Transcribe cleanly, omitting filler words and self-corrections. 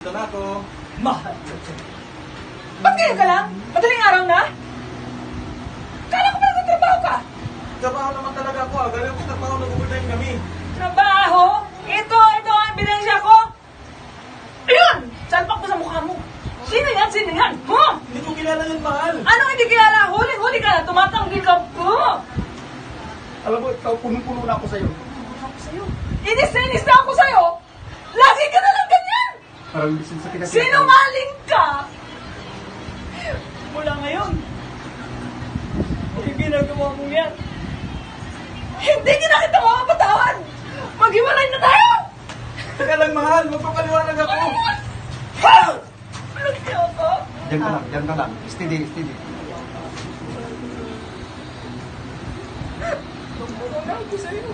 nandito na ako. Mahal. Ba't ngayon ka lang? Madaling araw na? Kala ko pa nagtatrabaho ka. Trabaho naman talaga ako. Galing ko trabaho, nag-overtime kami. Trabaho? Ito ang ebidensya ko. Ayun! Salpak ko sa mukha mo. Sino yan? Sino yan? Huh? Hindi ko kilala yun, mahal. Ano hindi kilala? Huli-huli ka na. Tumatanggi ka po. Alam mo, ikaw, punong-puno na ako sa'yo. Inis na inis na ako sa'yo. Lagi ka na lang ganyan. Parang bisin sa kinakita. Sinungaling ka. Mula ngayon, yung ginagawa mo yan, hindi kita mapapatawad. Maghiwalay na tayo. Teka lang, mahal. Magpapaliwanag ako. Ha! Ano kaya ako? Diyan ka lang. Steady, steady. Tumulong na ako sa'yo.